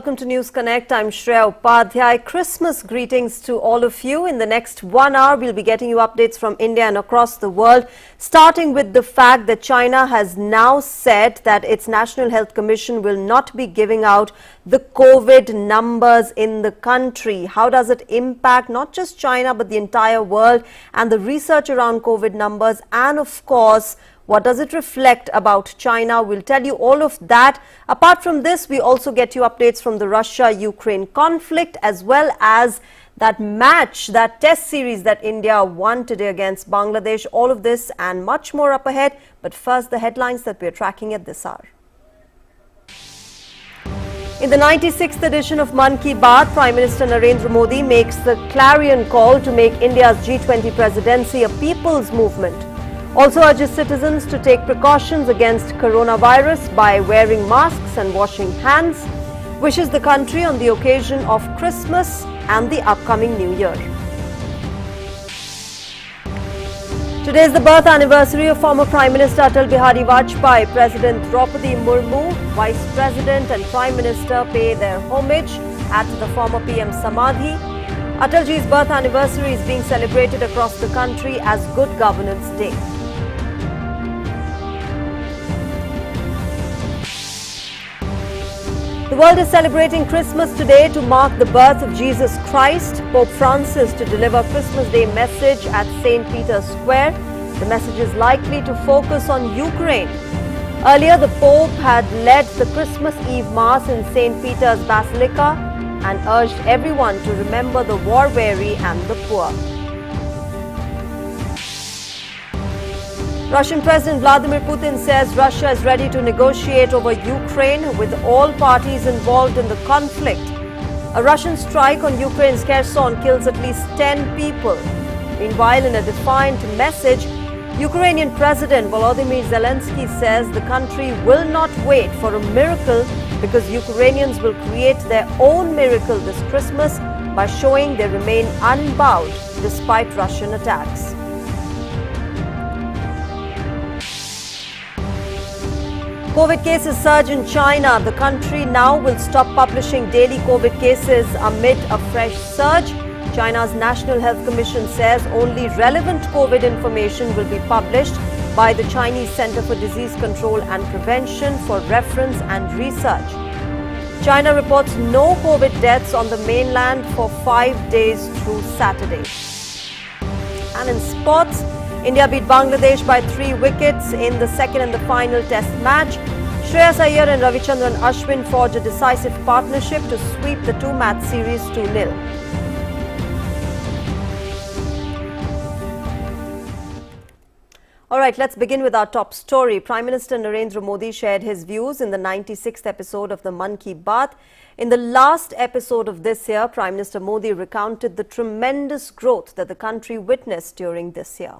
welcome to News Connect. I'm Shreya Upadhyay. Christmas greetings to all of you. In the next 1 hour, we'll be getting you updates from India and across the world, starting with the fact that China has now said that its National Health Commission will not be giving out the COVID numbers in the country. How does it impact not just China, but the entire world and the research around COVID numbers? And of course, what does it reflect about China? We'll tell you all of that. Apart from this, we also get you updates from the Russia-Ukraine conflict, as well as that match, that test series that India won today against Bangladesh. All of this and much more up ahead. But first, the headlines that we're tracking at this hour. In the 96th edition of Mann Ki Baat, Prime Minister Narendra Modi makes the clarion call to make India's G20 presidency a people's movement. Also urges citizens to take precautions against coronavirus by wearing masks and washing hands. Wishes the country on the occasion of Christmas and the upcoming New Year. Today is the birth anniversary of former Prime Minister Atal Bihari Vajpayee. President Draupadi Murmu, Vice President and Prime Minister pay their homage at the former PM Samadhi. Atalji's birth anniversary is being celebrated across the country as Good Governance Day. The world is celebrating Christmas today to mark the birth of Jesus Christ. Pope Francis to deliver Christmas Day message at St. Peter's Square. The message is likely to focus on Ukraine. Earlier, the Pope had led the Christmas Eve Mass in St. Peter's Basilica and urged everyone to remember the war-weary and the poor. Russian President Vladimir Putin says Russia is ready to negotiate over Ukraine with all parties involved in the conflict. A Russian strike on Ukraine's Kherson kills at least 10 people. Meanwhile, in a defiant message, Ukrainian President Volodymyr Zelensky says the country will not wait for a miracle because Ukrainians will create their own miracle this Christmas by showing they remain unbowed despite Russian attacks. COVID cases surge in China. The country now will stop publishing daily COVID cases amid a fresh surge. China's National Health Commission says only relevant COVID information will be published by the Chinese Center for Disease Control and Prevention for reference and research. China reports no COVID deaths on the mainland for 5 days through Saturday. And in sports, India beat Bangladesh by 3 wickets in the second and the final test match. Shreyas Iyer and Ravichandran Ashwin forged a decisive partnership to sweep the 2-match series 2-0. All right, let's begin with our top story. Prime Minister Narendra Modi shared his views in the 96th episode of the Mann Ki Baat. In the last episode of this year, Prime Minister Modi recounted the tremendous growth that the country witnessed during this year.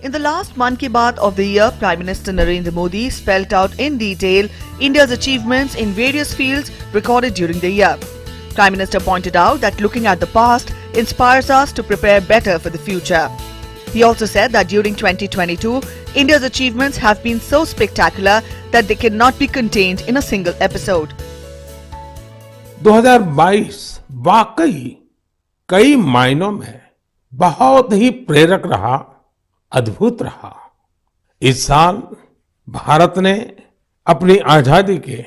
In the last Mann Ki Baat of the year, Prime Minister Narendra Modi spelled out in detail India's achievements in various fields recorded during the year. Prime Minister pointed out that looking at the past inspires us to prepare better for the future. He also said that during 2022, India's achievements have been so spectacular that they cannot be contained in a single episode. 2022 वाकई कई मायनों में बहुत ही प्रेरक रहा, अद्भुत रहा। इस साल भारत ने अपनी आजादी के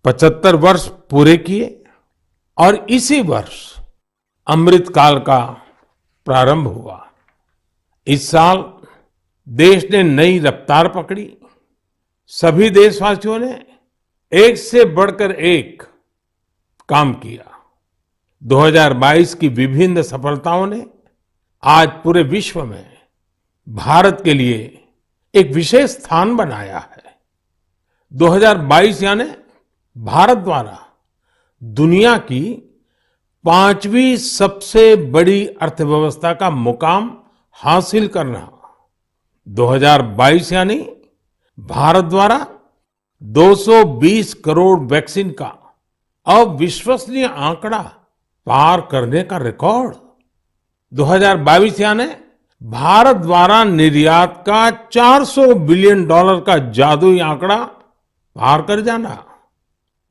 75 वर्ष पूरे किए और इसी वर्ष अमृत काल का प्रारंभ हुआ। इस साल देश ने नई रफ्तार पकड़ी। सभी देशवासियों ने एक से बढ़कर एक काम किया। 2022 की विभिन्न सफलताओं ने आज पूरे विश्व में भारत के लिए एक विशेष स्थान बनाया है। 2022 यानी भारत द्वारा दुनिया की 5वीं सबसे बड़ी अर्थव्यवस्था का मुकाम हासिल करना। 2022 यानी भारत द्वारा 220 करोड़ वैक्सीन का अविश्वसनीय आंकड़ा पार करने का रिकॉर्ड। 2022 यानी भारत द्वारा निर्यात का 400 बिलियन डॉलर का जादुई आंकड़ा पार कर जाना।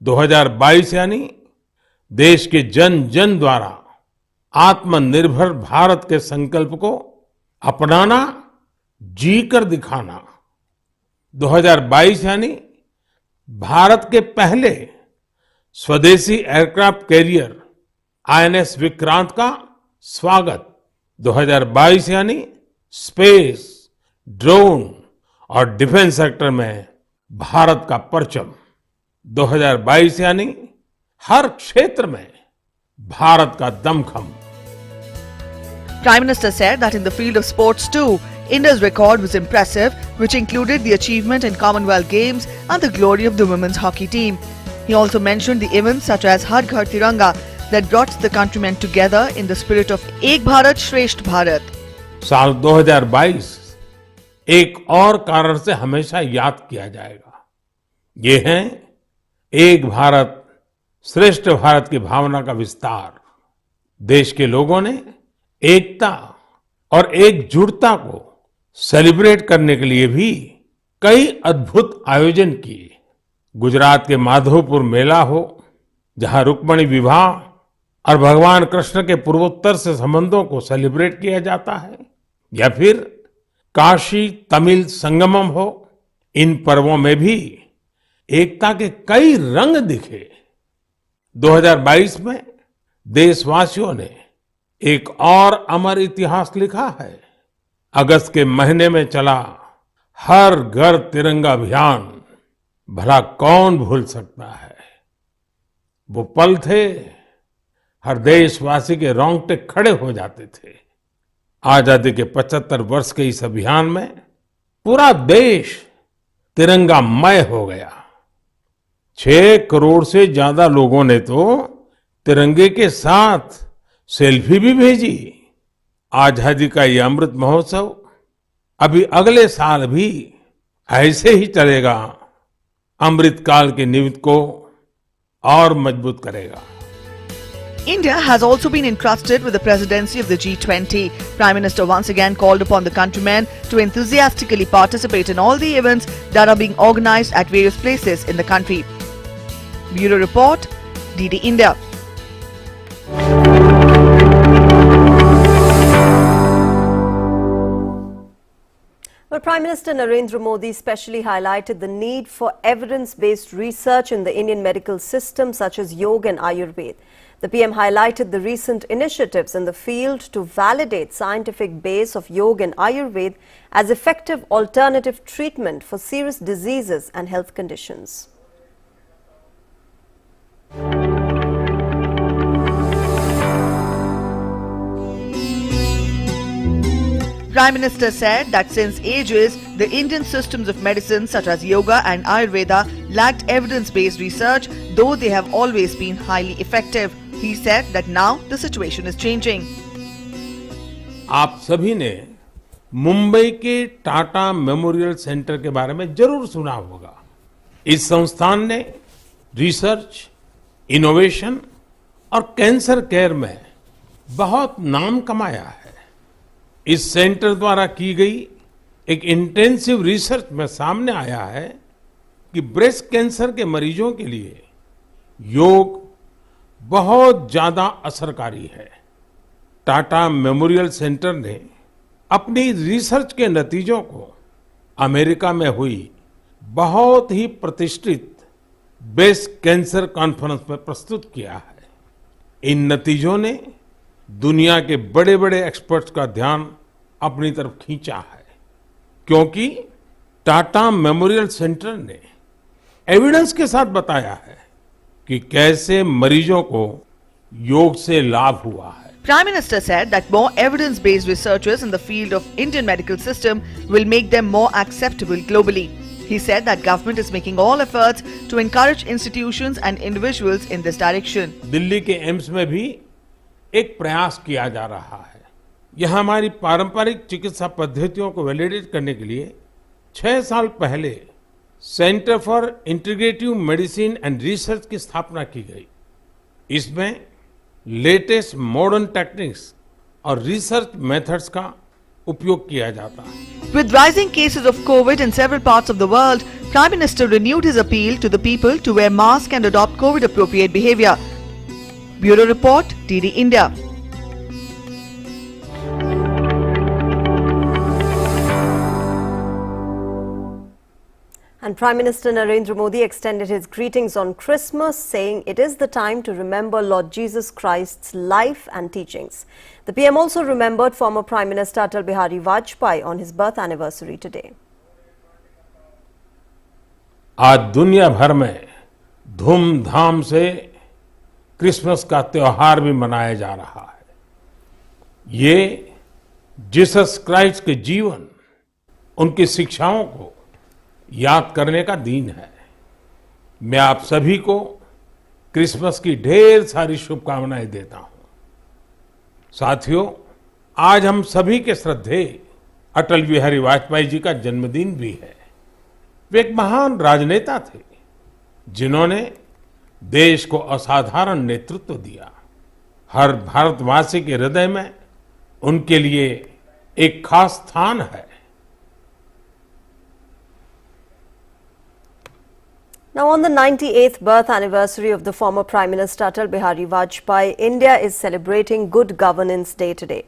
2022 यानी देश के जन जन द्वारा आत्मनिर्भर भारत के संकल्प को अपनाना, जी कर दिखाना। 2022 यानी भारत के पहले स्वदेशी एयरक्राफ्ट कैरियर आईएनएस विक्रांत का स्वागत। 2022 यानी स्पेस, ड्रोन और डिफेंस सेक्टर में भारत का परचम। 2022 यानी हर क्षेत्र में भारत का दमखम। Prime Minister said that in the field of sports too, India's record was impressive, which included the achievement in Commonwealth Games and the glory of the women's hockey team. He also mentioned the events such as Har Ghar Tiranga that brought the countrymen together in the spirit of Ek Bharat Shresth Bharat. साल 2022 एक और कारण से हमेशा याद किया जाएगा। ये है एक भारत श्रेष्ठ भारत की भावना का विस्तार। देश के लोगों ने एकता और एकजुटता को सेलिब्रेट करने के लिए भी कई अद्भुत आयोजन किए। गुजरात के माधवपुर मेला हो, जहां रुक्मिणी विवाह और भगवान कृष्ण के पूर्वोत्तर से संबंधों को सेलिब्रेट किया जाता है, या फिर काशी तमिल संगमम हो, इन पर्वों में भी एकता के कई रंग दिखे। 2022 में देशवासियों ने एक और अमर इतिहास लिखा है। अगस्त के महीने में चला हर घर तिरंगा अभियान, भला कौन भूल सकता है। वो पल थे हर देशवासी के रोंगटे खड़े हो जाते थे। आजादी के 75 वर्ष के इस अभियान में पूरा देश तिरंगामय हो गया। 6 करोड़ से ज्यादा लोगों ने तो तिरंगे के साथ सेल्फी भी भेजी। आजादी का ये अमृत महोत्सव अभी अगले साल भी ऐसे ही चलेगा, अमृत काल की नींव को और मजबूत करेगा। India has also been entrusted with the presidency of the G20. Prime Minister once again called upon the countrymen to enthusiastically participate in all the events that are being organized at various places in the country. Bureau Report, DD India. Well, Prime Minister Narendra Modi specially highlighted the need for evidence-based research in the Indian medical system such as yoga and Ayurveda. The PM highlighted the recent initiatives in the field to validate scientific base of yoga and Ayurveda as effective alternative treatment for serious diseases and health conditions. Prime Minister said that since ages, the Indian systems of medicine such as yoga and Ayurveda lacked evidence-based research, though they have always been highly effective. He said that now the situation is changing. आप सभी ने मुंबई के Tata memorial centre के बारे में जरूर सुना होगा। इस संस्थान ने रिसर्च, इनोवेशन और कैंसर केयर में बहुत नाम कमाया है। इस सेंटर द्वारा की गई एक इंटेंसिव रिसर्च में सामने आया है कि ब्रेस्ट कैंसर के मरीजों के लिए योग बहुत ज्यादा असरकारी है। टाटा मेमोरियल सेंटर ने अपनी रिसर्च के नतीजों को अमेरिका में हुई बहुत ही प्रतिष्ठित ब्रेस्ट कैंसर कॉन्फ्रेंस में प्रस्तुत किया है। इन नतीजों ने दुनिया के बड़े बड़े एक्सपर्ट्स का ध्यान अपनी तरफ खींचा है, क्योंकि टाटा मेमोरियल सेंटर ने एविडेंस के साथ बताया है कि कैसे मरीजों को योग से लाभ हुआ है। Prime Minister said that more evidence-based researchers in the field of Indian medical system will make them more acceptable globally. He said that government is making all efforts to encourage institutions and individuals in this direction. Delhi के AIIMS में भी एक प्रयास किया जा रहा है। यह हमारी पारंपरिक चिकित्सा पद्धतियों को वैलिडेट करने के लिए 6 साल पहले centre for integrative medicine and research की स्थापना की गई। इसमें लेटेस्ट मॉडर्न टेक्निक्स और रिसर्च मेथड्स का उपयोग किया जाता है। With rising cases of COVID in several parts of the world, Prime Minister renewed his appeal to the people to wear masks and adopt COVID-appropriate behavior. Bureau Report, DD India. And Prime Minister Narendra Modi extended his greetings on Christmas, saying it is the time to remember Lord Jesus Christ's life and teachings. The PM also remembered former Prime Minister Atal Bihari Vajpayee on his birth anniversary today. आज दुनिया भर में धूमधाम से Christmas का त्योहार भी मनाया जा रहा है। ये जीसस क्राइस्ट के जीवन, उनकी शिक्षाओं को याद करने का दिन है। मैं आप सभी को क्रिसमस की ढेर सारी शुभकामनाएं देता हूं। साथियों, आज हम सभी के श्रद्धेय अटल बिहारी वाजपेयी जी का जन्मदिन भी है। वे एक महान राजनेता थे, जिन्होंने देश को असाधारण नेतृत्व दिया। हर भारतवासी के हृदय में उनके लिए एक खास स्थान है। Now, on the 98th birth anniversary of the former Prime Minister Atal Bihari Vajpayee, India is celebrating Good Governance Day today.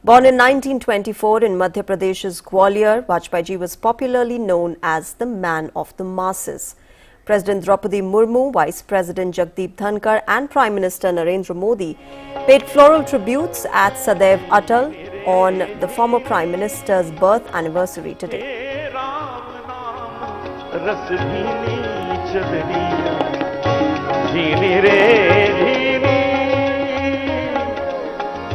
Born in 1924 in Madhya Pradesh's Gwalior, Vajpayee ji was popularly known as the man of the masses. President Draupadi Murmu, Vice President Jagdeep Dhankar and Prime Minister Narendra Modi paid floral tributes at Sadaiv Atal on the former Prime Minister's birth anniversary today. झीनी रे झीनी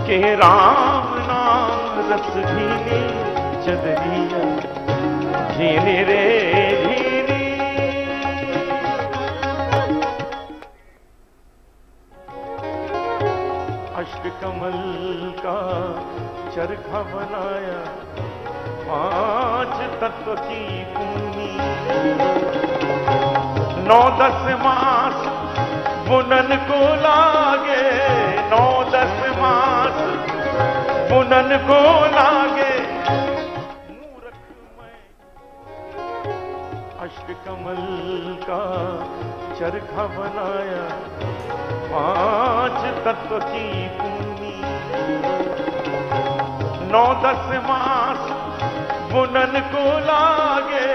के राम नाम रस झीनी चदरिया झीनी रे झीनी अष्टकमल का चरखा बनाया 5 तत्व की पूनी 9-10 मास बुनन को लागे 9-10 मास बुनन को लागे मूर्ख मैं अष्टकमल का चरखा बनाया 5 तत्व की पूनी 9-10 मास बुनन को लागे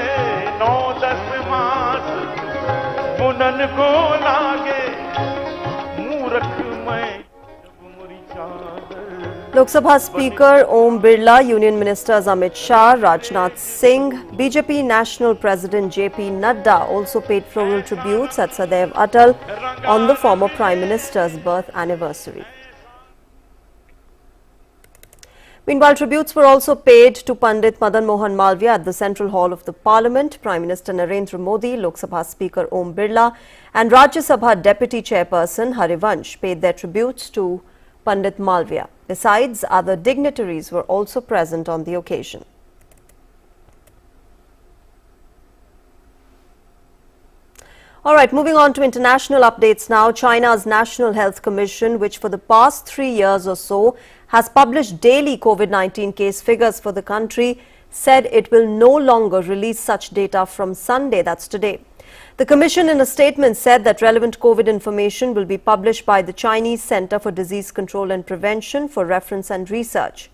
9-10 मास बुनन को लागे मूर्ख मैं मुरी चादर। Lok Sabha Speaker Om Birla, Union Ministers Amit Shah, Rajnath Singh, BJP National President JP Nadda also paid floral tributes at Sadaiv Atal on the former Prime Minister's birth anniversary. Meanwhile, tributes were also paid to Pandit Madan Mohan Malviya at the Central Hall of the Parliament. Prime Minister Narendra Modi, Lok Sabha Speaker Om Birla and Rajya Sabha Deputy Chairperson Harivansh paid their tributes to Pandit Malviya. Besides, other dignitaries were also present on the occasion. All right, moving on to international updates now. China's National Health Commission, which for the past 3 years or so has published daily COVID-19 case figures for the country, said it will no longer release such data from Sunday, that's today. The Commission in a statement said that relevant COVID information will be published by the Chinese Center for Disease Control and Prevention for reference and research.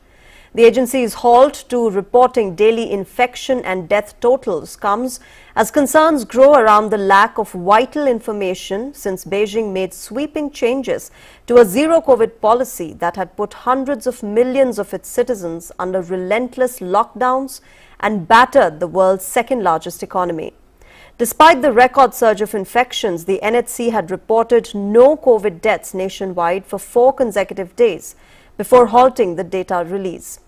The agency's halt to reporting daily infection and death totals comes as concerns grow around the lack of vital information since Beijing made sweeping changes to a zero-COVID policy that had put hundreds of millions of its citizens under relentless lockdowns and battered the world's second-largest economy. Despite the record surge of infections, the NHC had reported no COVID deaths nationwide for 4 consecutive days before halting the data release.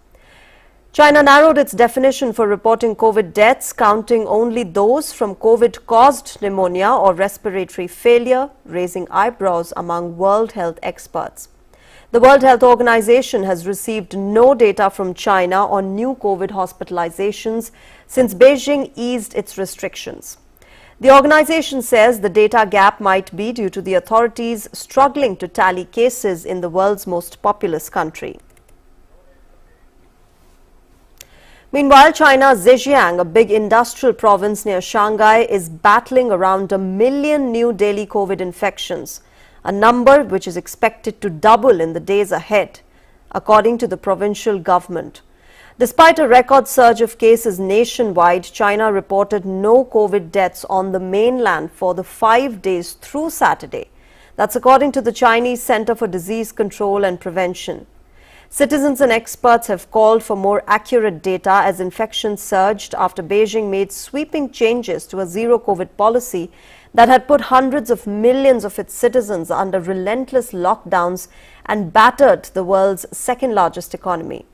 China narrowed its definition for reporting COVID deaths, counting only those from COVID-caused pneumonia or respiratory failure, raising eyebrows among World Health experts. The World Health Organization has received no data from China on new COVID hospitalizations since Beijing eased its restrictions. The organization says the data gap might be due to the authorities struggling to tally cases in the world's most populous country. Meanwhile, China's Zhejiang, a big industrial province near Shanghai, is battling around 1 million new daily COVID infections, a number which is expected to double in the days ahead, according to the provincial government. Despite a record surge of cases nationwide, China reported no COVID deaths on the mainland for the 5 days through Saturday. That's according to the Chinese Center for Disease Control and Prevention. Citizens and experts have called for more accurate data as infections surged after Beijing made sweeping changes to a zero-COVID policy that had put hundreds of millions of its citizens under relentless lockdowns and battered the world's second-largest economy.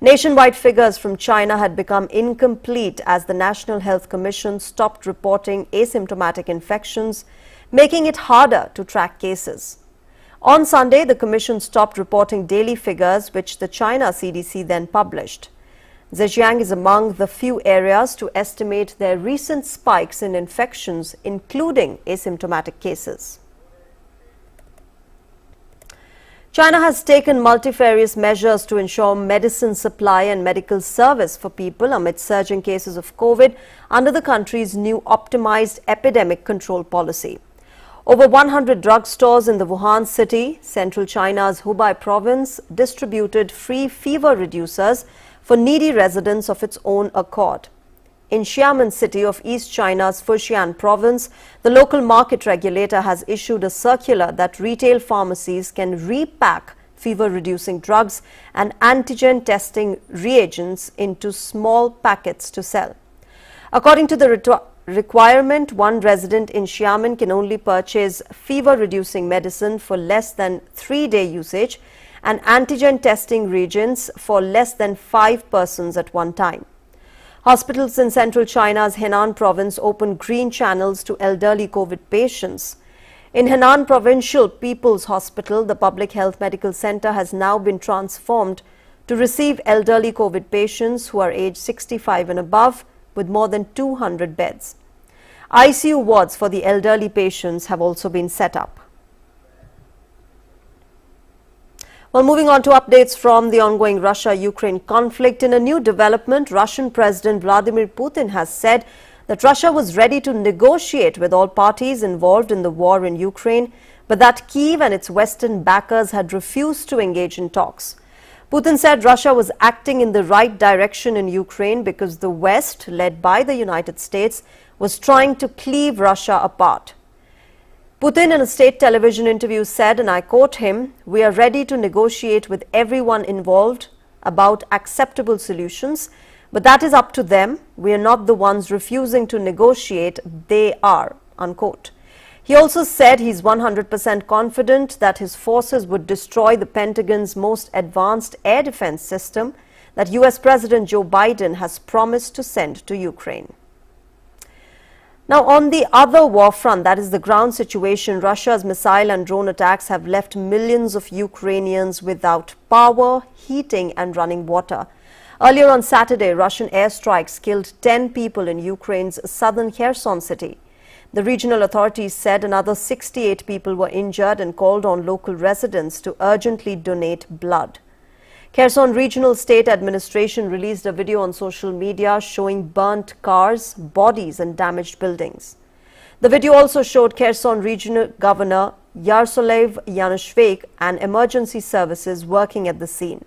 Nationwide figures from China had become incomplete as the National Health Commission stopped reporting asymptomatic infections, making it harder to track cases. On Sunday, the Commission stopped reporting daily figures, which the China CDC then published. Zhejiang is among the few areas to estimate their recent spikes in infections, including asymptomatic cases. China has taken multifarious measures to ensure medicine supply and medical service for people amid surging cases of COVID under the country's new optimized epidemic control policy. Over 100 drugstores in the Wuhan city, central China's Hubei province, distributed free fever reducers for needy residents of its own accord. In Xiamen city of East China's Fujian province, the local market regulator has issued a circular that retail pharmacies can repack fever-reducing drugs and antigen testing reagents into small packets to sell. According to the requirement, one resident in Xiamen can only purchase fever-reducing medicine for less than 3-day usage and antigen testing reagents for less than 5 persons at one time. Hospitals in central China's Henan province opened green channels to elderly COVID patients. In Henan Provincial People's Hospital, the public health medical center has now been transformed to receive elderly COVID patients who are aged 65 and above, with more than 200 beds. ICU wards for the elderly patients have also been set up. Well, moving on to updates from the ongoing Russia-Ukraine conflict. In a new development, Russian President Vladimir Putin has said that Russia was ready to negotiate with all parties involved in the war in Ukraine, but that Kyiv and its Western backers had refused to engage in talks. Putin said Russia was acting in the right direction in Ukraine because the West, led by the United States, was trying to cleave Russia apart. Putin in a state television interview said, and I quote him, "We are ready to negotiate with everyone involved about acceptable solutions, but that is up to them. We are not the ones refusing to negotiate, they are," unquote. He also said he's 100% confident that his forces would destroy the Pentagon's most advanced air defense system that US President Joe Biden has promised to send to Ukraine. Now, on the other war front, that is the ground situation, Russia's missile and drone attacks have left millions of Ukrainians without power, heating and running water. Earlier on Saturday, Russian airstrikes killed 10 people in Ukraine's southern Kherson city. The regional authorities said another 68 people were injured and called on local residents to urgently donate blood. Kherson Regional State Administration released a video on social media showing burnt cars, bodies and damaged buildings. The video also showed Kherson Regional Governor Yaroslav Yanushvik and emergency services working at the scene.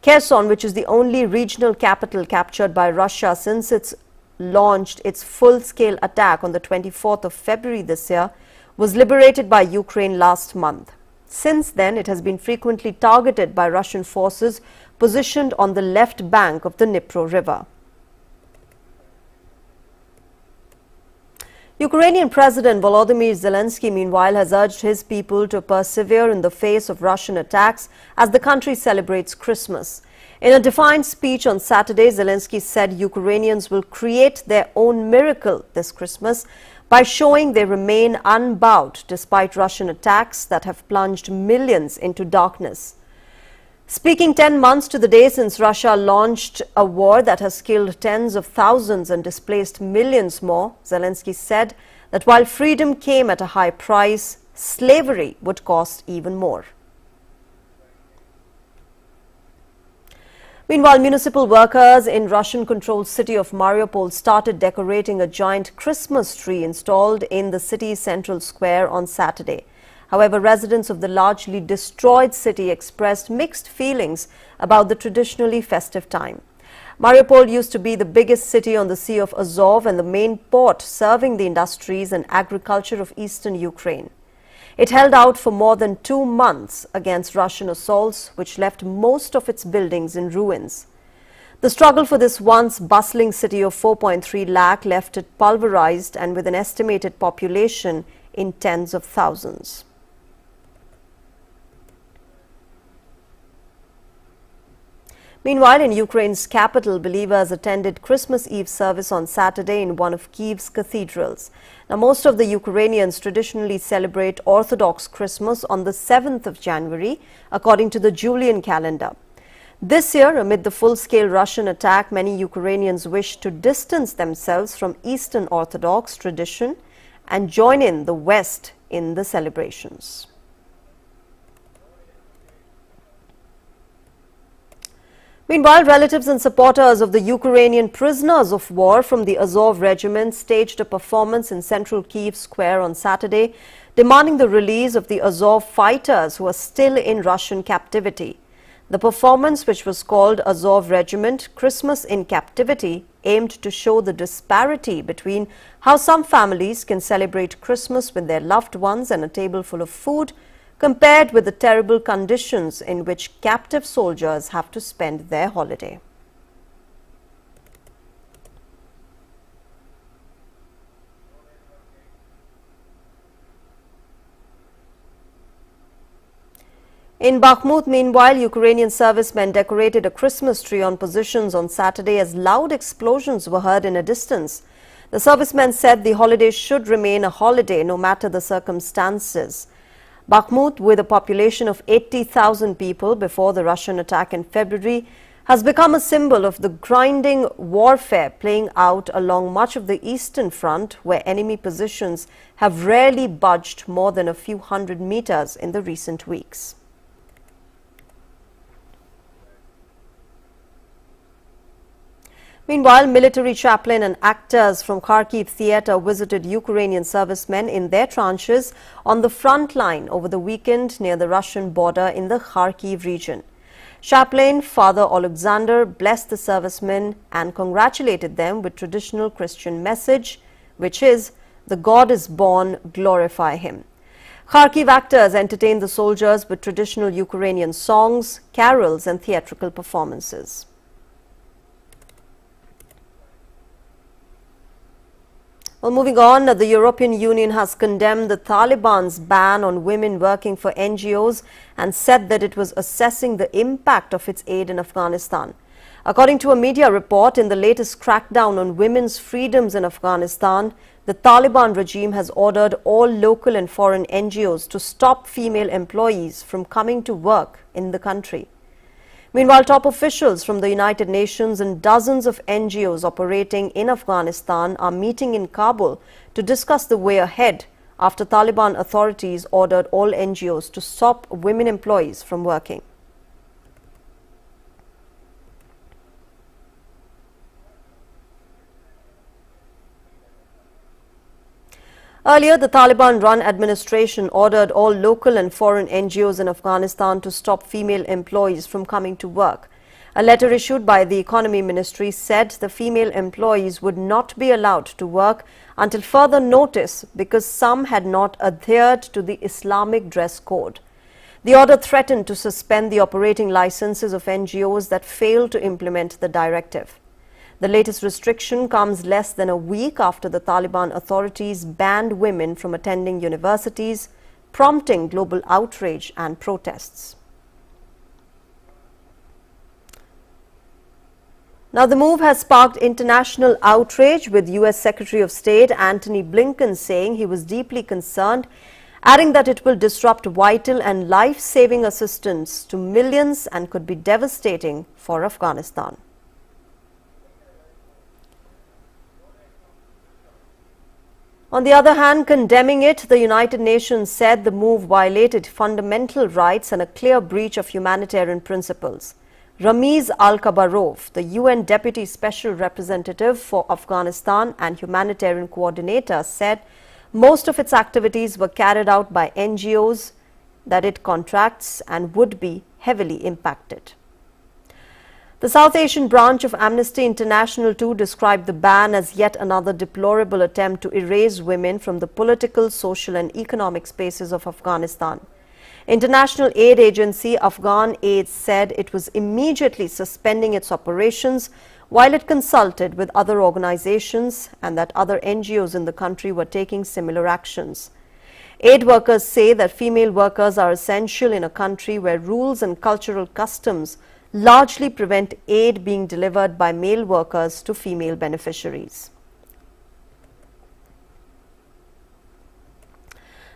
Kherson, which is the only regional capital captured by Russia since it launched its full-scale attack on the 24th of February this year, was liberated by Ukraine last month. Since then, it has been frequently targeted by Russian forces positioned on the left bank of the Dnipro River. Ukrainian President Volodymyr Zelensky, meanwhile, has urged his people to persevere in the face of Russian attacks as the country celebrates Christmas. In a defiant speech on Saturday, Zelensky said Ukrainians will create their own miracle this Christmas by showing they remain unbowed despite Russian attacks that have plunged millions into darkness. Speaking 10 months to the day since Russia launched a war that has killed tens of thousands and displaced millions more, Zelensky said that while freedom came at a high price, slavery would cost even more. Meanwhile, municipal workers in Russian-controlled city of Mariupol started decorating a giant Christmas tree installed in the city's central square on Saturday. However, residents of the largely destroyed city expressed mixed feelings about the traditionally festive time. Mariupol used to be the biggest city on the Sea of Azov and the main port serving the industries and agriculture of eastern Ukraine. It held out for more than 2 months against Russian assaults, which left most of its buildings in ruins. The struggle for this once bustling city of 4.3 lakh left it pulverized and with an estimated population in tens of thousands. Meanwhile, in Ukraine's capital, believers attended Christmas Eve service on Saturday in one of Kyiv's cathedrals. Now, most of the Ukrainians traditionally celebrate Orthodox Christmas on the 7th of January, according to the Julian calendar. This year, amid the full-scale Russian attack, many Ukrainians wish to distance themselves from Eastern Orthodox tradition and join in the West in the celebrations. Meanwhile, relatives and supporters of the Ukrainian prisoners of war from the Azov regiment staged a performance in central Kyiv Square on Saturday, demanding the release of the Azov fighters who are still in Russian captivity. The performance, which was called Azov Regiment Christmas in Captivity, aimed to show the disparity between how some families can celebrate Christmas with their loved ones and a table full of food, compared with the terrible conditions in which captive soldiers have to spend their holiday. In Bakhmut, meanwhile, Ukrainian servicemen decorated a Christmas tree on positions on Saturday as loud explosions were heard in a distance. The servicemen said the holiday should remain a holiday no matter the circumstances. Bakhmut, with a population of 80,000 people before the Russian attack in February, has become a symbol of the grinding warfare playing out along much of the eastern front, where enemy positions have rarely budged more than a few hundred meters in the recent weeks. Meanwhile, military chaplain and actors from Kharkiv theatre visited Ukrainian servicemen in their tranches on the front line over the weekend near the Russian border in the Kharkiv region. Chaplain Father Alexander blessed the servicemen and congratulated them with traditional Christian message, which is, "The God is born, glorify Him." Kharkiv actors entertained the soldiers with traditional Ukrainian songs, carols and theatrical performances. Well, moving on, the European Union has condemned the Taliban's ban on women working for NGOs and said that it was assessing the impact of its aid in Afghanistan. According to a media report, in the latest crackdown on women's freedoms in Afghanistan, the Taliban regime has ordered all local and foreign NGOs to stop female employees from coming to work in the country. Meanwhile, top officials from the United Nations and dozens of NGOs operating in Afghanistan are meeting in Kabul to discuss the way ahead after Taliban authorities ordered all NGOs to stop women employees from working. Earlier, the Taliban-run administration ordered all local and foreign NGOs in Afghanistan to stop female employees from coming to work. A letter issued by the Economy Ministry said the female employees would not be allowed to work until further notice because some had not adhered to the Islamic dress code. The order threatened to suspend the operating licenses of NGOs that failed to implement the directive. The latest restriction comes less than a week after the Taliban authorities banned women from attending universities, prompting global outrage and protests. Now, the move has sparked international outrage, with US Secretary of State Antony Blinken saying he was deeply concerned, adding that it will disrupt vital and life-saving assistance to millions and could be devastating for Afghanistan. On the other hand, condemning it, the United Nations said the move violated fundamental rights and a clear breach of humanitarian principles. Ramiz Al-Kabarov, the UN Deputy Special Representative for Afghanistan and Humanitarian Coordinator, said most of its activities were carried out by NGOs that it contracts and would be heavily impacted. The South Asian branch of Amnesty International too described the ban as yet another deplorable attempt to erase women from the political, social and economic spaces of Afghanistan. International aid agency Afghan Aid said it was immediately suspending its operations while it consulted with other organizations and that other NGOs in the country were taking similar actions. Aid workers say that female workers are essential in a country where rules and cultural customs largely prevent aid being delivered by male workers to female beneficiaries.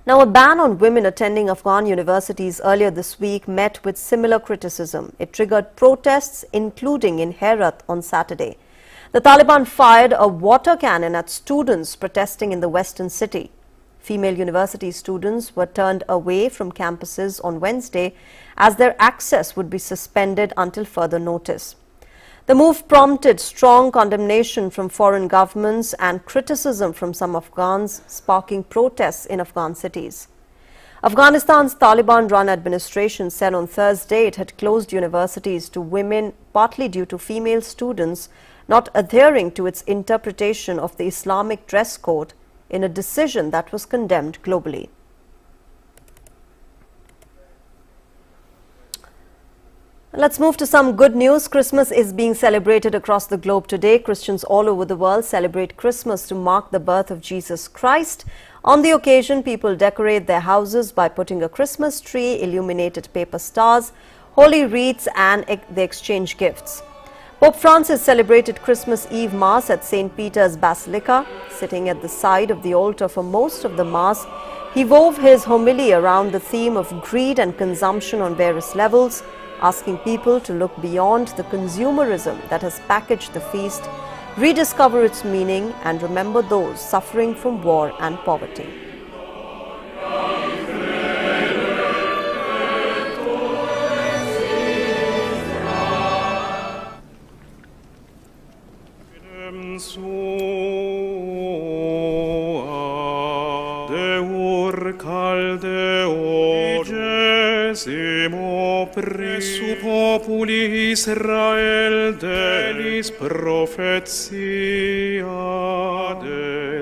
Now, a ban on women attending Afghan universities earlier this week met with similar criticism. It triggered protests, including in Herat on Saturday. The Taliban fired a water cannon at students protesting in the western city. Female university students were turned away from campuses on Wednesday as their access would be suspended until further notice. The move prompted strong condemnation from foreign governments and criticism from some Afghans, sparking protests in Afghan cities. Afghanistan's Taliban-run administration said on Thursday it had closed universities to women partly due to female students not adhering to its interpretation of the Islamic dress code in a decision that was condemned globally. Let's move to some good news. Christmas is being celebrated across the globe today. Christians all over the world celebrate Christmas to mark the birth of Jesus Christ. On the occasion, people decorate their houses by putting a Christmas tree, illuminated paper stars, holy wreaths, and they exchange gifts. Pope Francis celebrated Christmas Eve Mass at St. Peter's Basilica. Sitting at the side of the altar for most of the Mass, he wove his homily around the theme of greed and consumption on various levels, asking people to look beyond the consumerism that has packaged the feast, rediscover its meaning, and remember those suffering from war and poverty. Presu populi Israel delis profetia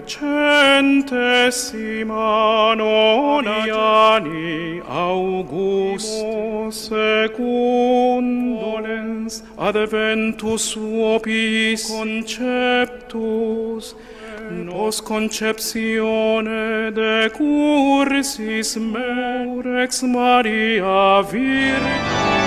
decentesima noniani Augustus secundolens adventus suopis conceptus nos conceptione de cursis Rex Maria Virgo.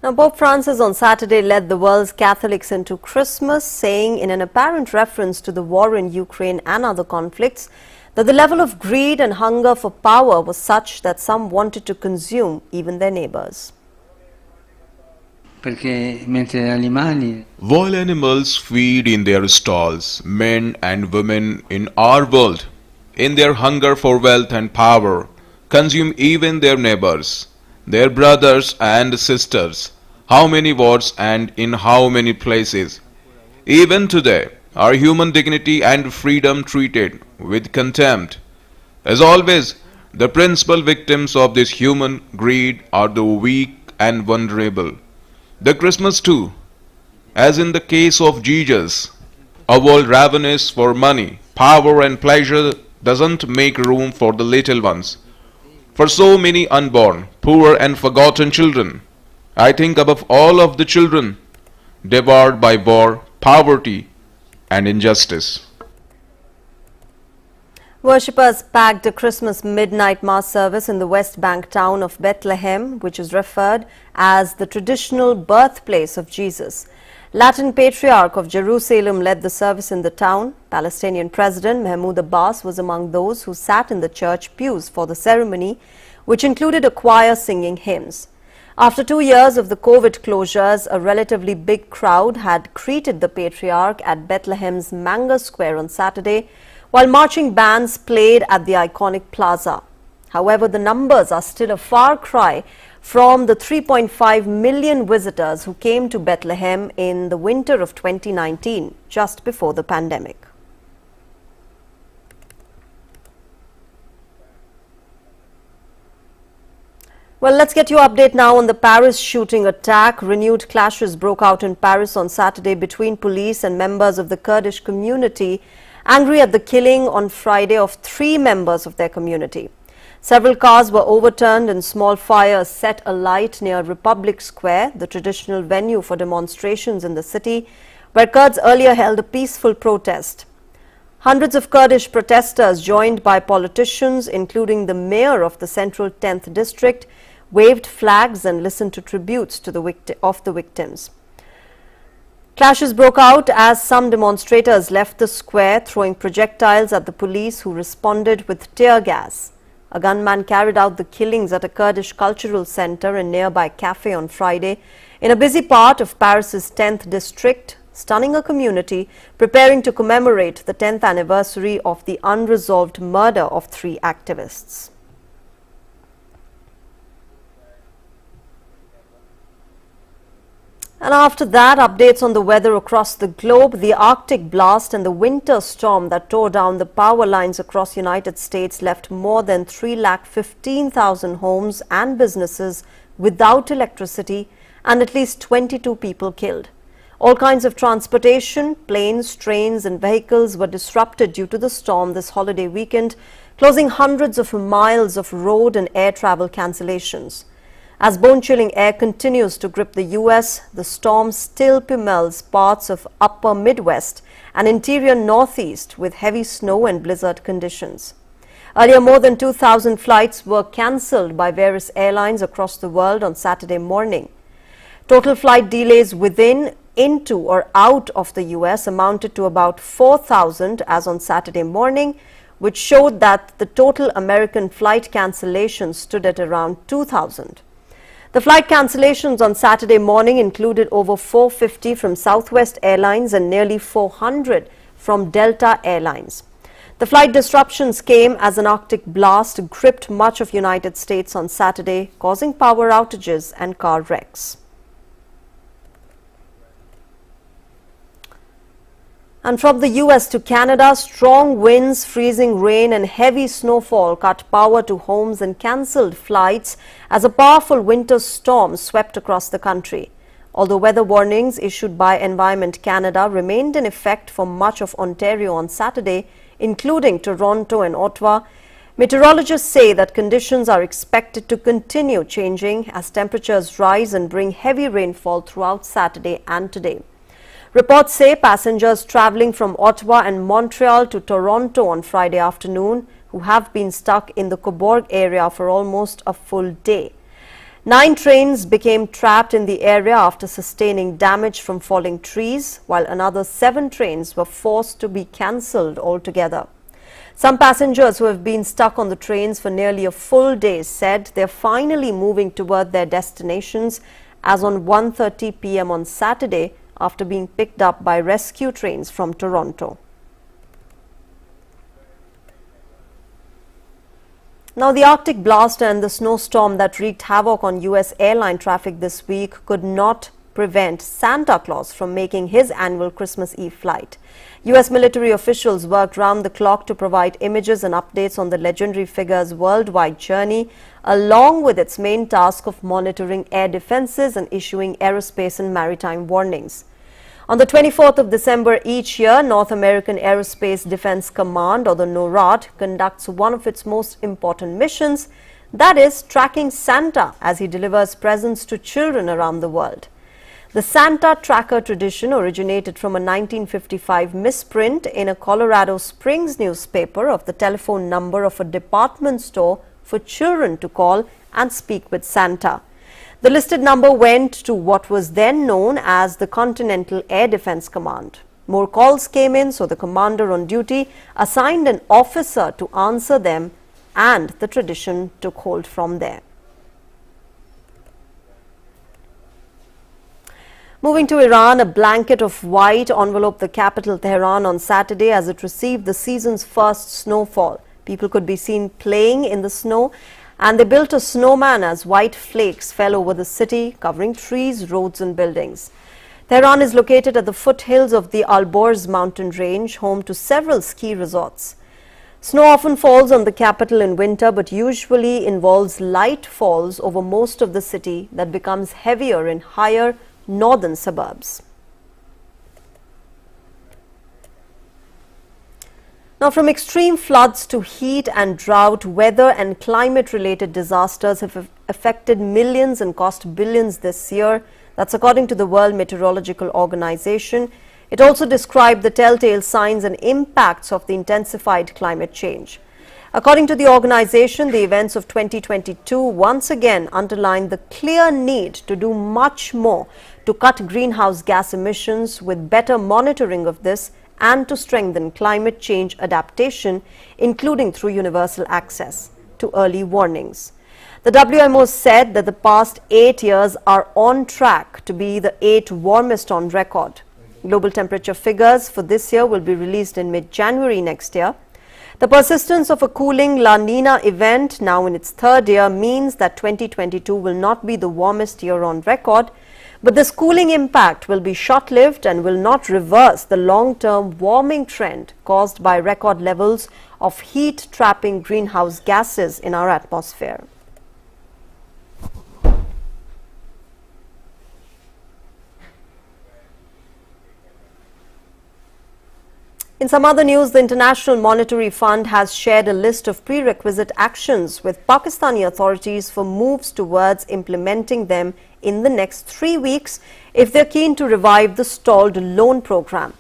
Now, Pope Francis on Saturday led the world's Catholics into Christmas, saying in an apparent reference to the war in Ukraine and other conflicts that the level of greed and hunger for power was such that some wanted to consume even their neighbors. While animals feed in their stalls, men and women in our world, in their hunger for wealth and power, consume even their neighbors, their brothers and sisters. How many wars and in how many places? Even today, are human dignity and freedom treated with contempt? As always, the principal victims of this human greed are the weak and vulnerable. The Christmas too, as in the case of Jesus, a world ravenous for money, power and pleasure doesn't make room for the little ones. For so many unborn, poor and forgotten children, I think above all of the children devoured by war, poverty and injustice. Worshippers packed a Christmas midnight mass service in the West Bank town of Bethlehem, which is referred as the traditional birthplace of Jesus. Latin Patriarch of Jerusalem led the service in the town. Palestinian President Mahmoud Abbas was among those who sat in the church pews for the ceremony, which included a choir singing hymns. After 2 years of the COVID closures, a relatively big crowd had greeted the Patriarch at Bethlehem's Manga Square on Saturday, while marching bands played at the iconic plaza. However, the numbers are still a far cry from the 3.5 million visitors who came to Bethlehem in the winter of 2019, just before the pandemic. Well, let's get your update now on the Paris shooting attack. Renewed clashes broke out in Paris on Saturday between police and members of the Kurdish community, angry at the killing on Friday of 3 members of their community. Several cars were overturned and small fires set alight near Republic Square, the traditional venue for demonstrations in the city, where Kurds earlier held a peaceful protest. Hundreds of Kurdish protesters, joined by politicians, including the mayor of the Central 10th District, waved flags and listened to tributes to the victims. Clashes broke out as some demonstrators left the square, throwing projectiles at the police, who responded with tear gas. A gunman carried out the killings at a Kurdish cultural center and nearby cafe on Friday in a busy part of Paris's 10th district, stunning a community preparing to commemorate the 10th anniversary of the unresolved murder of 3 activists. And after that, updates on the weather across the globe. The Arctic blast and the winter storm that tore down the power lines across the United States left more than 3,15,000 homes and businesses without electricity and at least 22 people killed. All kinds of transportation, planes, trains and vehicles were disrupted due to the storm this holiday weekend, closing hundreds of miles of road and air travel cancellations. As bone-chilling air continues to grip the U.S., the storm still pummels parts of upper Midwest and interior Northeast with heavy snow and blizzard conditions. Earlier, more than 2,000 flights were cancelled by various airlines across the world on Saturday morning. Total flight delays within, into or out of the U.S. amounted to about 4,000 as on Saturday morning, which showed that the total American flight cancellations stood at around 2,000. The flight cancellations on Saturday morning included over 450 from Southwest Airlines and nearly 400 from Delta Airlines. The flight disruptions came as an Arctic blast gripped much of the United States on Saturday, causing power outages and car wrecks. And from the US to Canada, strong winds, freezing rain and heavy snowfall cut power to homes and cancelled flights as a powerful winter storm swept across the country. Although weather warnings issued by Environment Canada remained in effect for much of Ontario on Saturday, including Toronto and Ottawa, meteorologists say that conditions are expected to continue changing as temperatures rise and bring heavy rainfall throughout Saturday and today. Reports say passengers travelling from Ottawa and Montreal to Toronto on Friday afternoon, who have been stuck in the Cobourg area for almost a full day. 9 trains became trapped in the area after sustaining damage from falling trees, while another 7 trains were forced to be cancelled altogether. Some passengers who have been stuck on the trains for nearly a full day said they're finally moving toward their destinations as on 1:30 p.m. on Saturday, after being picked up by rescue trains from Toronto. Now, the Arctic blast and the snowstorm that wreaked havoc on U.S. airline traffic this week could not prevent Santa Claus from making his annual Christmas Eve flight. U.S. military officials worked round the clock to provide images and updates on the legendary figure's worldwide journey, along with its main task of monitoring air defenses and issuing aerospace and maritime warnings. On the 24th of December each year, North American Aerospace Defense Command, or the NORAD, conducts one of its most important missions, that is, tracking Santa as he delivers presents to children around the world. The Santa tracker tradition originated from a 1955 misprint in a Colorado Springs newspaper of the telephone number of a department store for children to call and speak with Santa. The listed number went to what was then known as the Continental Air Defense Command. More calls came in, so the commander on duty assigned an officer to answer them, and the tradition took hold from there. Moving to Iran, a blanket of white enveloped the capital Tehran on Saturday as it received the season's first snowfall. People could be seen playing in the snow, and they built a snowman as white flakes fell over the city, covering trees, roads and buildings. Tehran is located at the foothills of the Alborz mountain range, home to several ski resorts. Snow often falls on the capital in winter, but usually involves light falls over most of the city that becomes heavier in higher northern suburbs. Now, from extreme floods to heat and drought, weather and climate-related disasters have affected millions and cost billions this year. That's according to the World Meteorological Organization. It also described the telltale signs and impacts of the intensified climate change. According to the organization, the events of 2022 once again underlined the clear need to do much more to cut greenhouse gas emissions with better monitoring of this and to strengthen climate change adaptation, including through universal access to early warnings. The WMO said that the past 8 years are on track to be the 8 warmest on record. Global temperature figures for this year will be released in mid-January next year. The persistence of a cooling La Nina event, now in its third year, means that 2022 will not be the warmest year on record, but this cooling impact will be short-lived and will not reverse the long-term warming trend caused by record levels of heat-trapping greenhouse gases in our atmosphere. In some other news, the International Monetary Fund has shared a list of prerequisite actions with Pakistani authorities for moves towards implementing them in the next 3 weeks if they're keen to revive the stalled loan program.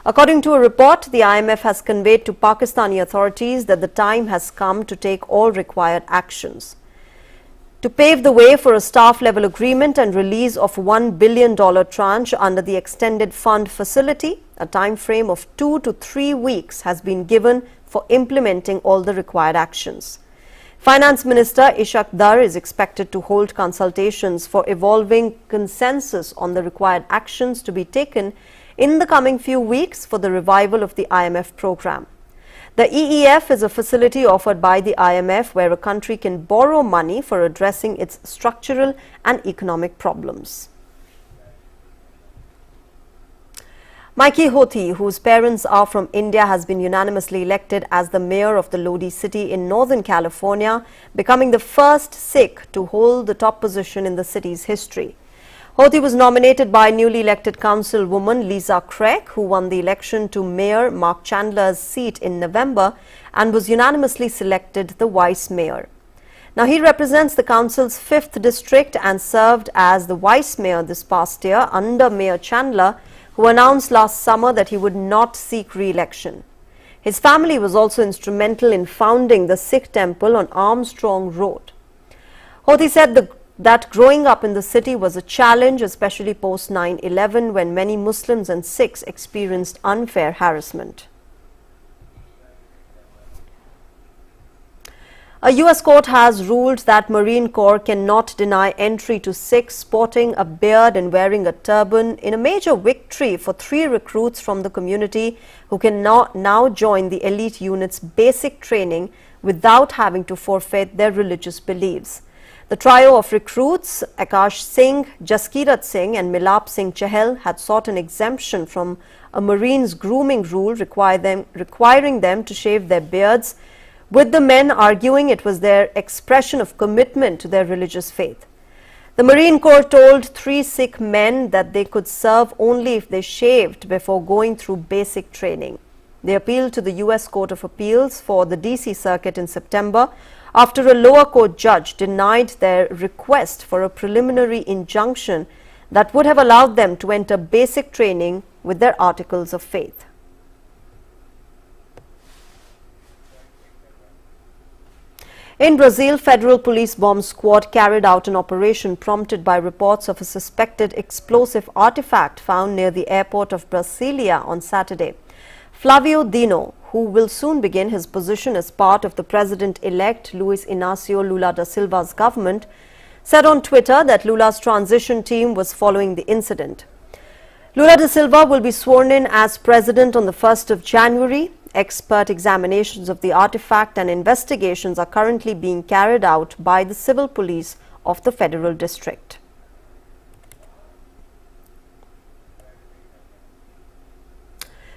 According to a report, the IMF has conveyed to Pakistani authorities that the time has come to take all required actions. To pave the way for a staff-level agreement and release of $1 billion tranche under the extended fund facility, a time frame of 2 to 3 weeks has been given for implementing all the required actions. Finance Minister Ishaq Dar is expected to hold consultations for evolving consensus on the required actions to be taken in the coming few weeks for the revival of the IMF program. The EEF is a facility offered by the IMF where a country can borrow money for addressing its structural and economic problems. Mikey Hoti, whose parents are from India, has been unanimously elected as the mayor of the Lodi city in Northern California, becoming the first Sikh to hold the top position in the city's history. Hoti was nominated by newly elected councilwoman Lisa Craig, who won the election to Mayor Mark Chandler's seat in November and was unanimously selected the vice mayor. Now, he represents the council's 5th district and served as the vice mayor this past year under Mayor Chandler, who announced last summer that he would not seek re-election. His family was also instrumental in founding the Sikh temple on Armstrong Road. Hoti said that growing up in the city was a challenge, especially post 9/11, when many Muslims and Sikhs experienced unfair harassment. A US court has ruled that Marine Corps cannot deny entry to Sikhs sporting a beard and wearing a turban in a major victory for 3 recruits from the community who can now join the elite unit's basic training without having to forfeit their religious beliefs. The trio of recruits, Akash Singh, Jaskirat Singh and Milap Singh Chahal, had sought an exemption from a Marine's grooming rule requiring them to shave their beards, with the men arguing it was their expression of commitment to their religious faith. The Marine Corps told 3 Sikh men that they could serve only if they shaved before going through basic training. They appealed to the US Court of Appeals for the DC Circuit in September after a lower court judge denied their request for a preliminary injunction that would have allowed them to enter basic training with their articles of faith. In Brazil, federal police bomb squad carried out an operation prompted by reports of a suspected explosive artifact found near the airport of Brasilia on Saturday. Flavio Dino, who will soon begin his position as part of the president-elect Luiz Inácio Lula da Silva's government, said on Twitter that Lula's transition team was following the incident. Lula da Silva will be sworn in as president on the 1st of January. Expert examinations of the artifact and investigations are currently being carried out by the civil police of the federal district.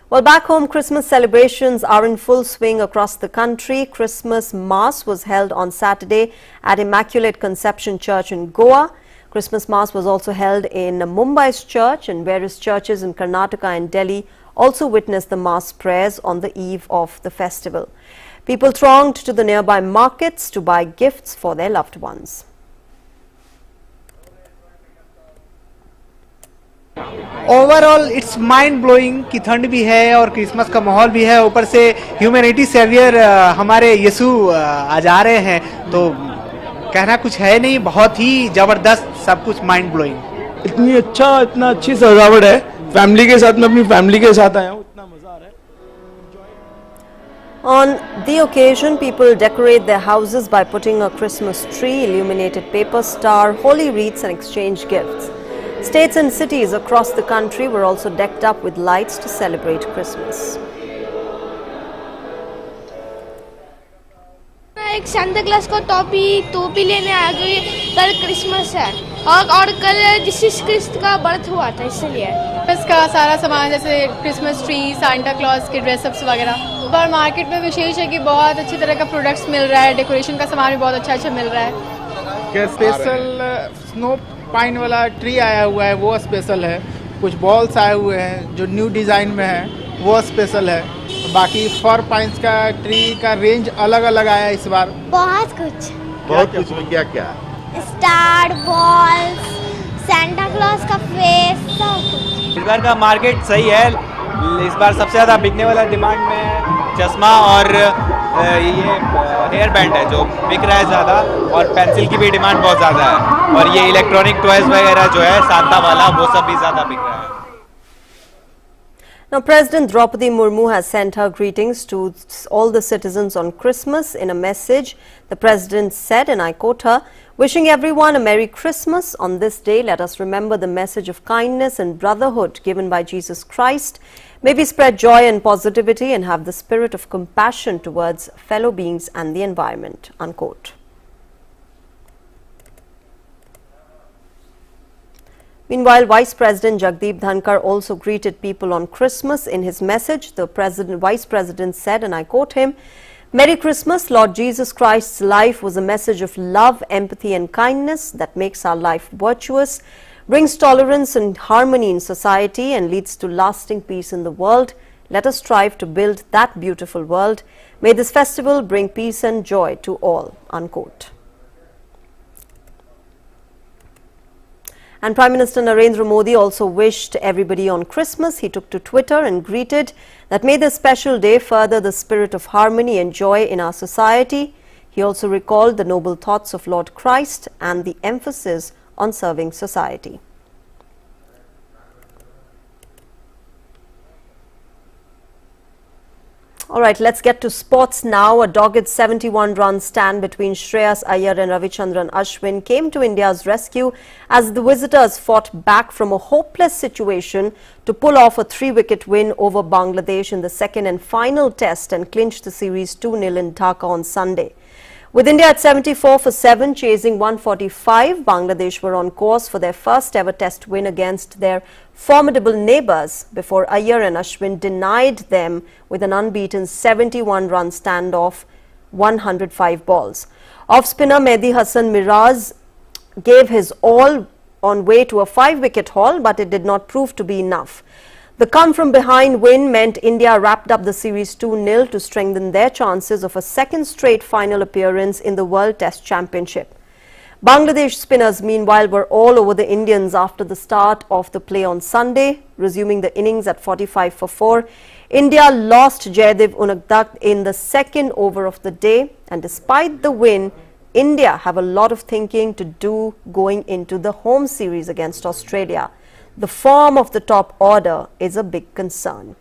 Well, back home, Christmas celebrations are in full swing across the country. Christmas Mass was held on Saturday at Immaculate Conception Church in Goa. Christmas Mass was also held in Mumbai's church, and various churches in Karnataka and Delhi also witnessed the Mass prayers on the eve of the festival. People thronged to the nearby markets to buy gifts for their loved ones. Overall it's mind blowing कि ठंड भी है और Christmas का माहौल भी है, ऊपर से ह्यूमैनिटी सेवियर हमारे यीशु आज आ रहे हैं, तो कहना कुछ है नहीं, बहुत ही जबरदस्त सब कुछ माइंड ब्लोइंग। इतना अच्छी सजावट है, फैमिली के साथ, मैं अपनी फैमिली के साथ आया हूँ, इतना मजा आ रहा है। On the occasion, people decorate their houses by putting a Christmas tree, illuminated paper star, holy wreaths and exchange gifts. States and cities across the country were also decked up with lights to celebrate Christmas. एक Santa Claus को टोपी लेने आ गई। कल Christmas है और कल Jesus Christ का बर्थ हुआ था, इसलिए इसका सारा सामान जैसे क्रिसमस ट्री, सांता क्लॉस के ड्रेसअप्स वगैरह। पर मार्केट में विशेष है कि बहुत अच्छी तरह का प्रोडक्ट्स मिल रहा है, डेकोरेशन का सामान भी बहुत अच्छा मिल रहा है। क्या स्पेशल स्नो पाइन वाला ट्री आया हुआ है, वो स्पेशल है। कुछ बॉल्स आए हुए हैं जो न्यू डिज़ाइन में है, वो स्पेशल है। बाकी फर पाइन्स का ट्री का रेंज अलग अलग आया है इस बार। बहुत कुछ क्या क्या स्टार, बॉल्स, सांता क्लॉस का फेस, सब कुछ। इस बार का मार्केट सही है। इस बार सबसे ज़्यादा बिकने वाला डिमांड में चश्मा और ये हेयर बैंड है जो बिक रहा है ज़्यादा, और पेंसिल की भी डिमांड बहुत ज़्यादा है, और ये इलेक्ट्रॉनिक टॉयज वगैरह जो है सांता वाला, वो सब भी ज़्यादा बिक रहा है। Now, President Draupadi Murmu has sent her greetings to all the citizens on Christmas. In a message, the President said, and I quote her, "Wishing everyone a Merry Christmas. On this day, let us remember the message of kindness and brotherhood given by Jesus Christ. May we spread joy and positivity and have the spirit of compassion towards fellow beings and the environment." Unquote. Meanwhile, Vice President Jagdeep Dhankar also greeted people on Christmas. In his message, the Vice President said, and I quote him, "Merry Christmas. Lord Jesus Christ's life was a message of love, empathy and kindness that makes our life virtuous, brings tolerance and harmony in society and leads to lasting peace in the world. Let us strive to build that beautiful world. May this festival bring peace and joy to all." Unquote. And Prime Minister Narendra Modi also wished everybody on Christmas. He took to Twitter and greeted that may this special day further the spirit of harmony and joy in our society. He also recalled the noble thoughts of Lord Christ and the emphasis on serving society. All right, let's get to sports now. A dogged 71-run stand between Shreyas Iyer and Ravichandran Ashwin came to India's rescue as the visitors fought back from a hopeless situation to pull off a 3-wicket win over Bangladesh in the second and final test and clinch the series 2-0 in Dhaka on Sunday. With India at 74 for 7, chasing 145, Bangladesh were on course for their first ever test win against their formidable neighbours before Iyer and Ashwin denied them with an unbeaten 71-run standoff, 105 balls. Off-spinner Mehdi Hassan Miraz gave his all on way to a 5-wicket haul, but it did not prove to be enough. The come-from-behind win meant India wrapped up the series 2-0 to strengthen their chances of a second straight final appearance in the World Test Championship. Bangladesh spinners, meanwhile, were all over the Indians after the start of the play on Sunday, resuming the innings at 45 for 4. India lost Jaydev Unadkat in the second over of the day, and despite the win, India have a lot of thinking to do going into the home series against Australia. The form of the top order is a big concern.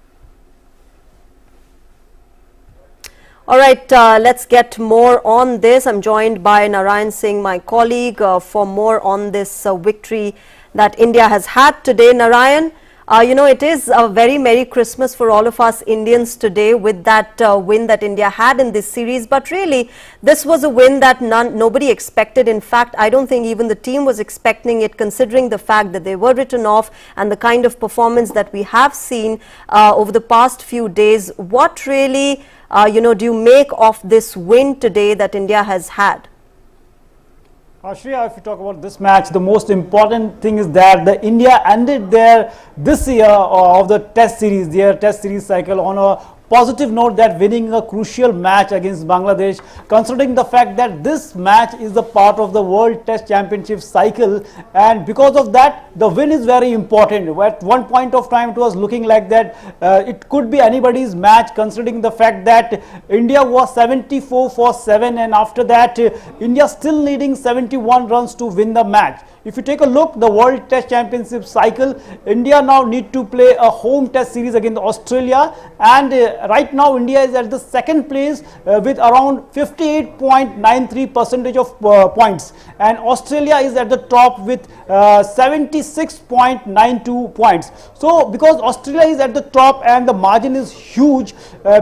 All right, let's get more on this. I'm joined by Narayan Singh, my colleague, for more on this victory that India has had today. Narayan, you know, it is a very Merry Christmas for all of us Indians today with that win that India had in this series. But really, this was a win that nobody expected. In fact, I don't think even the team was expecting it, considering the fact that they were written off and the kind of performance that we have seen over the past few days. What really you know, do you make of this win today that India has had? Shreya, if you talk about this match, the most important thing is that the India ended this year of the test series, their test series cycle on a positive note, that winning a crucial match against Bangladesh, considering the fact that this match is a part of the World Test Championship cycle, and because of that the win is very important. At one point of time it was looking like that it could be anybody's match, considering the fact that India was 74 for 7, and after that India still needing 71 runs to win the match. If you take a look, the World Test Championship cycle, India now need to play a home test series against Australia, and right now India is at the second place with around 58.93% of points, and Australia is at the top with 76.92 points. So because Australia is at the top and the margin is huge,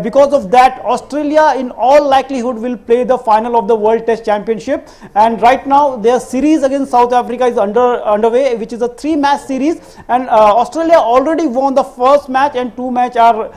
because of that Australia in all likelihood will play the final of the World Test Championship, and right now their series against South Africa is underway, which is a 3-match series, and Australia already won the first match and 2 match are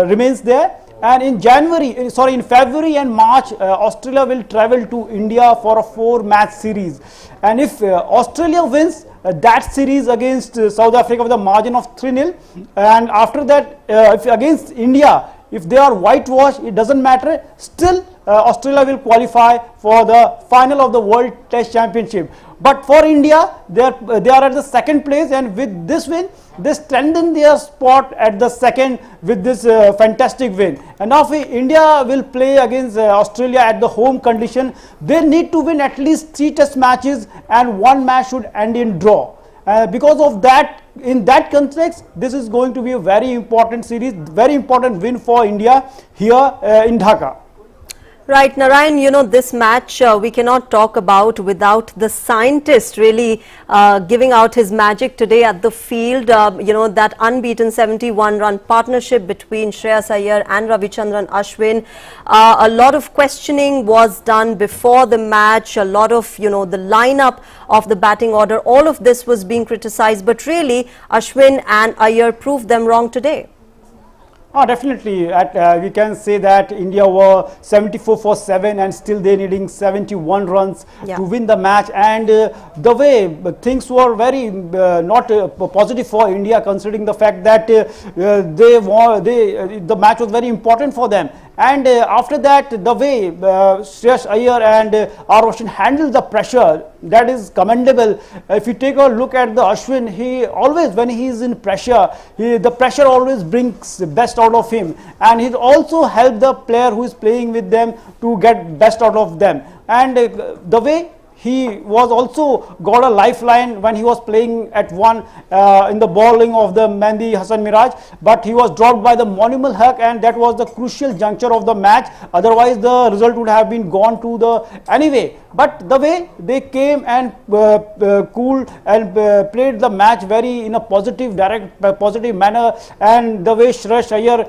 remains there. And in February and March, Australia will travel to India for a 4-match series, and if Australia wins that series against South Africa with a margin of 3-0, and after that if against India, if they are whitewashed, it doesn't matter, still Australia will qualify for the final of the World Test Championship. But for India, they are at the second place, and with this win they strengthen their spot at the second with this fantastic win. And now if India will play against Australia at the home condition, they need to win at least 3 test matches and 1 match should end in draw. Because of that, in that context, this is going to be a very important series, very important win for India here in Dhaka. Right, Narayan, you know, this match we cannot talk about without the scientist really giving out his magic today at the field. You know, that unbeaten 71-run partnership between Shreyas Iyer and Ravichandran Ashwin. A lot of questioning was done before the match, a lot of, you know, the lineup of the batting order, all of this was being criticized, but really Ashwin and Iyer proved them wrong today. Definitely, we can say that India were 74 for 7 and still they needing 71 runs to win the match, and the way things were very not positive for India, considering the fact that the match was very important for them. And after that, the way Shreyas Iyer and R. Ashwin handled the pressure, that is commendable. If you take a look at the Ashwin, he always, when he is in pressure, the pressure always brings the best out of him, and he also helped the player who is playing with them to get best out of them. And the way he was also got a lifeline when he was playing at one in the bowling of the Mehdi Hasan Miraj, but he was dropped by the Monimal Haq, and that was the crucial juncture of the match. Otherwise the result would have been gone to the anyway. But the way they came and cooled and played the match very in a positive positive manner, and the way Shreyas Iyer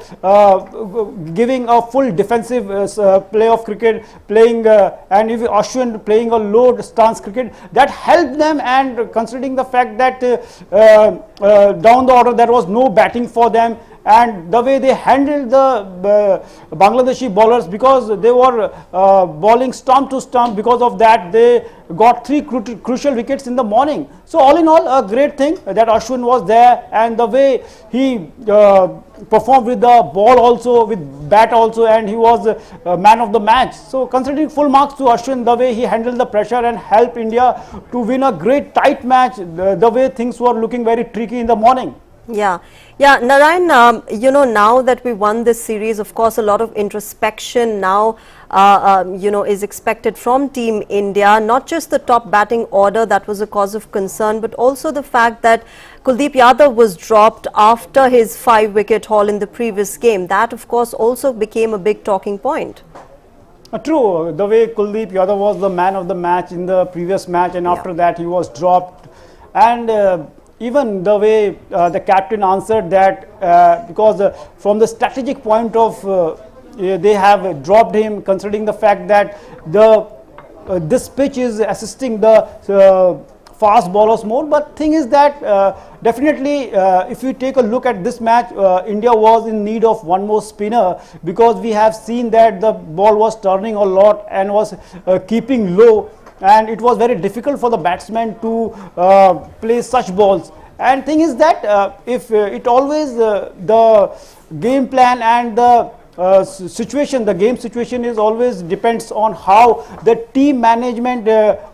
giving a full defensive play of cricket, playing and if Ashwin playing a low stance cricket, that helped them. And considering the fact that down the order there was no batting for them, and the way they handled the Bangladeshi bowlers, because they were bowling stump to stump. Because of that, they got 3 crucial wickets in the morning. So all in all, a great thing that Ashwin was there, and the way he performed with the ball also, with bat also, and he was man of the match. So considering full marks to Ashwin, the way he handled the pressure and helped India to win a great tight match, the way things were looking very tricky in the morning. Yeah, Narayan, you know, now that we won this series, of course, a lot of introspection now, you know, is expected from Team India. Not just the top batting order that was a cause of concern, but also the fact that Kuldeep Yadav was dropped after his 5-wicket haul in the previous game. That, of course, also became a big talking point. True, the way Kuldeep Yadav was the man of the match in the previous match, and after that he was dropped, and even the way the captain answered that, because from the strategic point of they have dropped him, considering the fact that this pitch is assisting the fast bowlers more. But thing is that definitely if you take a look at this match, India was in need of one more spinner, because we have seen that the ball was turning a lot and was keeping low, and it was very difficult for the batsmen to play such balls. And thing is that if it always the game plan and the situation, the game situation is always depends on how the team management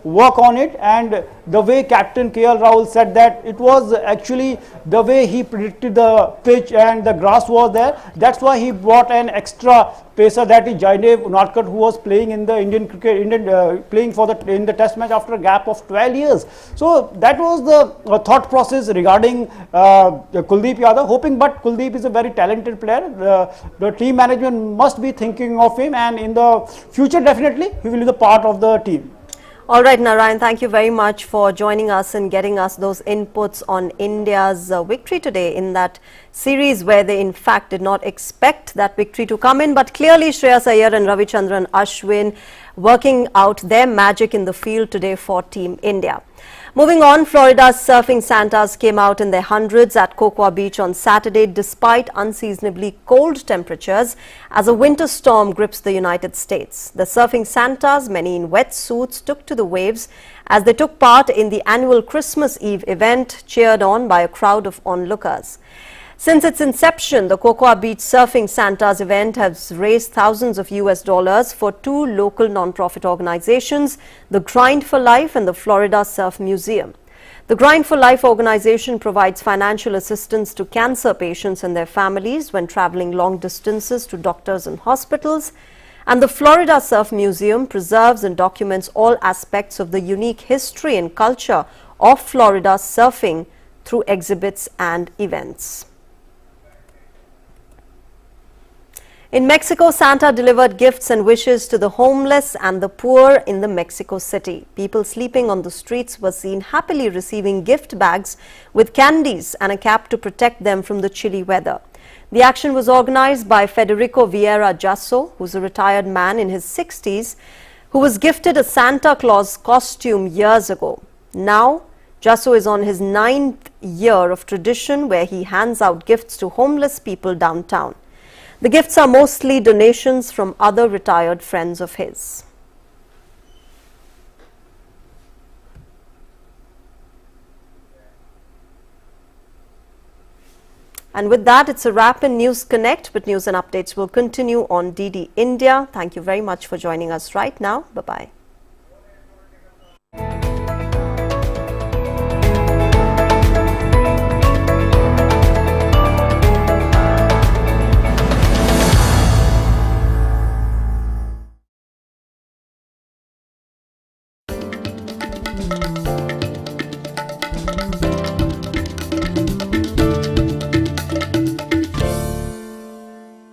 work on it. And the way Captain KL Rahul said that it was actually the way he predicted the pitch and the grass was there. That's why he brought an extra pacer, that is Jaidev Unadkat, who was playing in the Indian cricket, playing for in the Test match after a gap of 12 years. So that was the thought process regarding Kuldeep Yadav. Hoping, but Kuldeep is a very talented player. The team management must be thinking of him, and in the future definitely he will be the part of the team. All right, Narayan, thank you very much for joining us and getting us those inputs on India's victory today in that series, where they in fact did not expect that victory to come in. But clearly Shreyas Iyer and Ravichandran Ashwin working out their magic in the field today for Team India. Moving on, Florida's surfing Santas came out in their hundreds at Cocoa Beach on Saturday despite unseasonably cold temperatures as a winter storm grips the United States. The surfing Santas, many in wetsuits, took to the waves as they took part in the annual Christmas Eve event, cheered on by a crowd of onlookers. Since its inception, the Cocoa Beach Surfing Santas event has raised thousands of US dollars for 2 local non-profit organizations, the Grind for Life and the Florida Surf Museum. The Grind for Life organization provides financial assistance to cancer patients and their families when traveling long distances to doctors and hospitals. And the Florida Surf Museum preserves and documents all aspects of the unique history and culture of Florida surfing through exhibits and events. In Mexico, Santa delivered gifts and wishes to the homeless and the poor in the Mexico City. People sleeping on the streets were seen happily receiving gift bags with candies and a cap to protect them from the chilly weather. The action was organized by Federico Vieira Jasso, who's a retired man in his 60s, who was gifted a Santa Claus costume years ago. Now, Jasso is on his 9th year of tradition where he hands out gifts to homeless people downtown. The gifts are mostly donations from other retired friends of his. And with that, it's a wrap in News Connect, but news and updates will continue on DD India. Thank you very much for joining us right now. Bye-bye.